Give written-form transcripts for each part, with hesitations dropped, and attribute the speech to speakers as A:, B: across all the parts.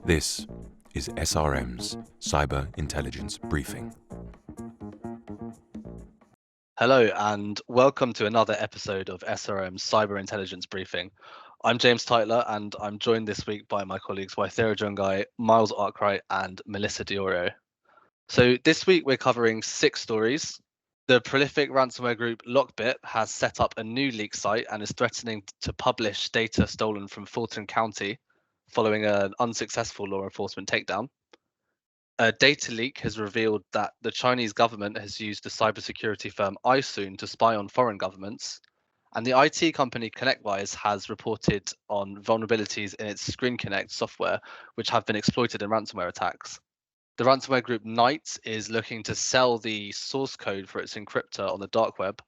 A: This is SRM's Cyber Intelligence Briefing.
B: Hello and welcome to another episode of SRM's Cyber Intelligence Briefing. I'm James Tytler and I'm joined this week by my colleagues Waithera Junghae, Miles Arkwright and Melissa DeOrio. So this week we're covering 6 stories. The prolific ransomware group LockBit has set up a new leak site and is threatening to publish data stolen from Fulton County following an unsuccessful law enforcement takedown. A data leak has revealed that the Chinese government has used the cybersecurity firm iSoon to spy on foreign governments. And the IT company ConnectWise has reported on vulnerabilities in its ScreenConnect software, which have been exploited in ransomware attacks. The ransomware group Knight is looking to sell the source code for its encryptor on the dark web.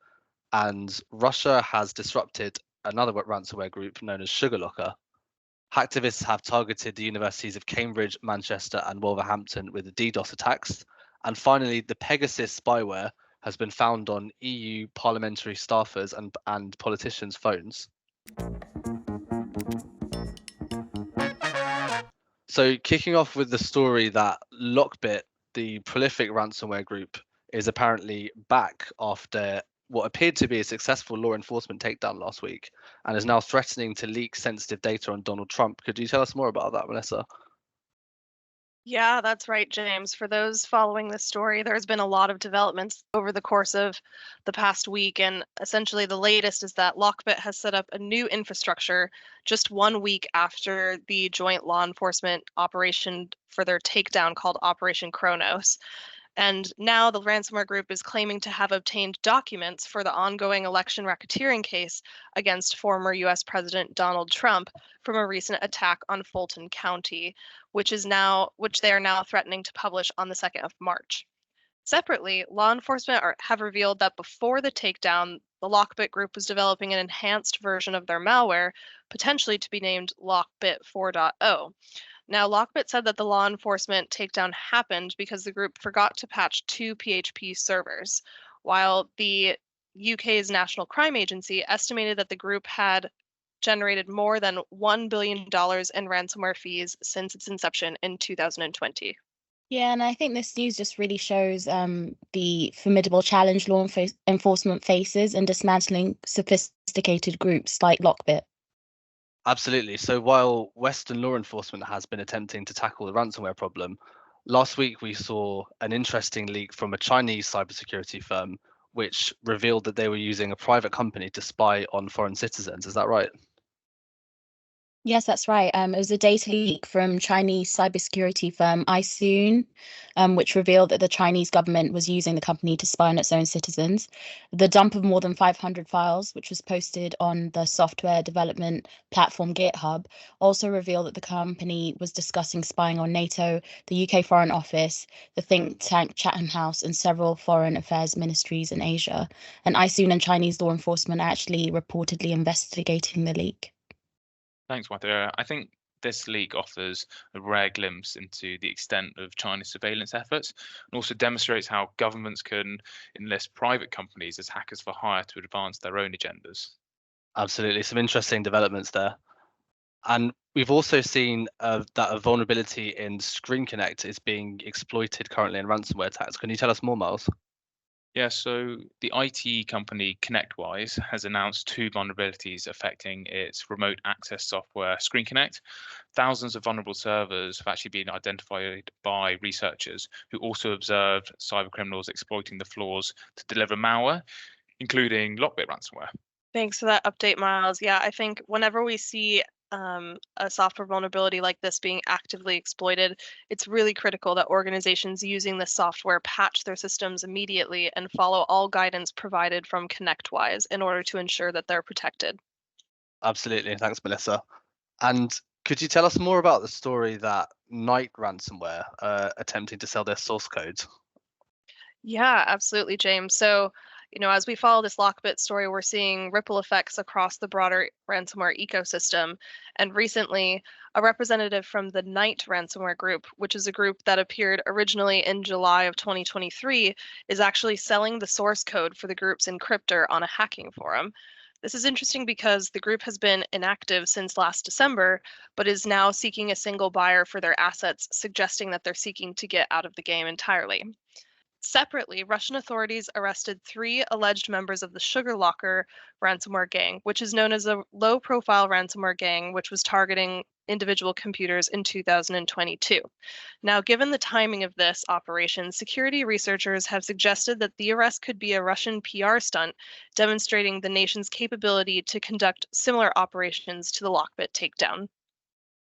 B: And Russia has disrupted another ransomware group known as SugarLocker. Hacktivists have targeted the universities of Cambridge, Manchester, and Wolverhampton with DDoS attacks. And finally, the Pegasus spyware has been found on EU parliamentary staffers and politicians' phones. So, kicking off with the story that LockBit, the prolific ransomware group, is apparently back after what appeared to be a successful law enforcement takedown last week and is now threatening to leak sensitive data on Donald Trump. Could you tell us more about that, Melissa?
C: Yeah, that's right, James. For those following this story, there's been a lot of developments over the course of the past week. And essentially, the latest is that LockBit has set up a new infrastructure just 1 week after the joint law enforcement operation for their takedown called Operation Kronos. And now the ransomware group is claiming to have obtained documents for the ongoing election racketeering case against former US President Donald Trump from a recent attack on Fulton County, which they are now threatening to publish on the 2nd of March. Separately, law enforcement have revealed that before the takedown, the LockBit group was developing an enhanced version of their malware, potentially to be named LockBit 4.0. Now, LockBit said that the law enforcement takedown happened because the group forgot to patch 2 PHP servers, while the UK's National Crime Agency estimated that the group had generated more than $1 billion in ransomware fees since its inception in 2020.
D: Yeah, and I think this news just really shows the formidable challenge law enforcement faces in dismantling sophisticated groups like LockBit.
B: Absolutely. So while Western law enforcement has been attempting to tackle the ransomware problem, last week we saw an interesting leak from a Chinese cybersecurity firm, which revealed that they were using a private company to spy on foreign citizens. Is that right?
D: Yes, that's right. It was a data leak from Chinese cybersecurity firm iSoon, which revealed that the Chinese government was using the company to spy on its own citizens. The dump of more than 500 files, which was posted on the software development platform GitHub, also revealed that the company was discussing spying on NATO, the UK Foreign Office, the think tank Chatham House, and several foreign affairs ministries in Asia. And iSoon and Chinese law enforcement are actually reportedly investigating the leak.
E: Thanks, Waithera. I think this leak offers a rare glimpse into the extent of China's surveillance efforts and also demonstrates how governments can enlist private companies as hackers for hire to advance their own agendas.
B: Absolutely. Some interesting developments there. And we've also seen that a vulnerability in ScreenConnect is being exploited currently in ransomware attacks. Can you tell us more, Miles?
E: Yeah, so the IT company ConnectWise has announced 2 vulnerabilities affecting its remote access software, ScreenConnect. Thousands of vulnerable servers have actually been identified by researchers who also observed cybercriminals exploiting the flaws to deliver malware, including LockBit ransomware.
C: Thanks for that update, Miles. Yeah, I think whenever we see a software vulnerability like this being actively exploited, it's really critical that organizations using this software patch their systems immediately and follow all guidance provided from ConnectWise in order to ensure that they're protected.
B: Absolutely. Thanks, Melissa. And could you tell us more about the story that Knight Ransomware attempting to sell their source code?
C: Yeah, absolutely, James. So, as we follow this LockBit story, we're seeing ripple effects across the broader ransomware ecosystem. And recently, a representative from the Knight ransomware group, which is a group that appeared originally in July of 2023, is actually selling the source code for the group's encryptor on a hacking forum. This is interesting because the group has been inactive since last December, but is now seeking a single buyer for their assets, suggesting that they're seeking to get out of the game entirely. Separately, Russian authorities arrested 3 alleged members of the SugarLocker ransomware gang, which is known as a low-profile ransomware gang which was targeting individual computers in 2022. Now, given the timing of this operation, security researchers have suggested that the arrest could be a Russian PR stunt, demonstrating the nation's capability to conduct similar operations to the LockBit takedown.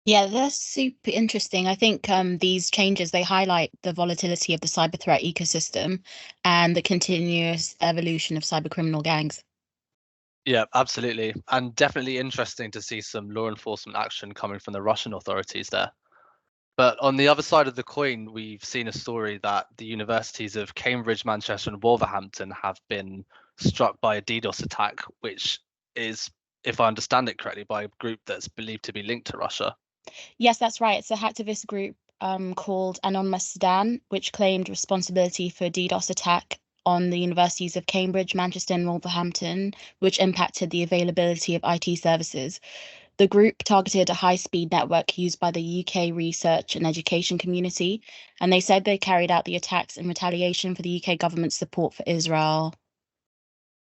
D: Yeah, that's super interesting. I think these changes, they highlight the volatility of the cyber threat ecosystem and the continuous evolution of cybercriminal gangs.
B: Yeah, absolutely. And definitely interesting to see some law enforcement action coming from the Russian authorities there. But on the other side of the coin, we've seen a story that the universities of Cambridge, Manchester, and Wolverhampton have been struck by a DDoS attack, which is, if I understand it correctly, by a group that's believed to be linked to Russia.
D: Yes, that's right. It's a hacktivist group called Anonymous Sudan, which claimed responsibility for a DDoS attack on the universities of Cambridge, Manchester, and Wolverhampton, which impacted the availability of IT services. The group targeted a high-speed network used by the UK research and education community, and they said they carried out the attacks in retaliation for the UK government's support for Israel.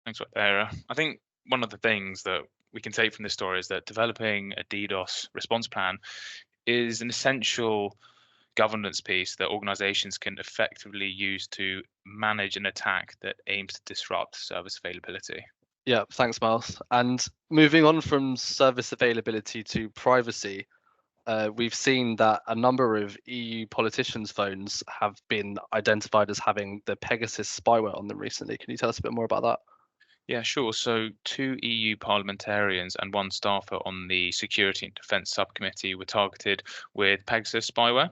E: Thanks, Waithera. I think one of the things that we can take from this story is that developing a DDoS response plan is an essential governance piece that organizations can effectively use to manage an attack that aims to disrupt service availability.
B: Yeah, thanks, Miles. And moving on from service availability to privacy, we've seen that a number of EU politicians' phones have been identified as having the Pegasus spyware on them recently. Can you tell us a bit more about that?
E: Yeah, sure. So 2 EU parliamentarians and 1 staffer on the Security and Defence Subcommittee were targeted with Pegasus spyware.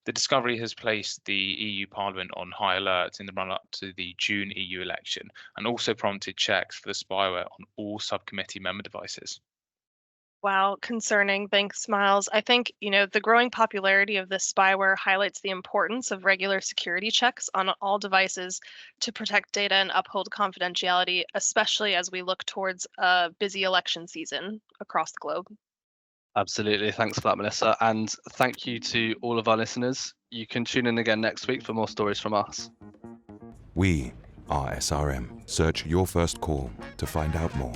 E: The discovery has placed the EU Parliament on high alert in the run-up to the June EU election and also prompted checks for the spyware on all subcommittee member devices.
C: Wow, concerning. Thanks, Miles. I think, the growing popularity of this spyware highlights the importance of regular security checks on all devices to protect data and uphold confidentiality, especially as we look towards a busy election season across the globe.
B: Absolutely. Thanks for that, Melissa. And thank you to all of our listeners. You can tune in again next week for more stories from us.
A: We are SRM. Search your first call to find out more.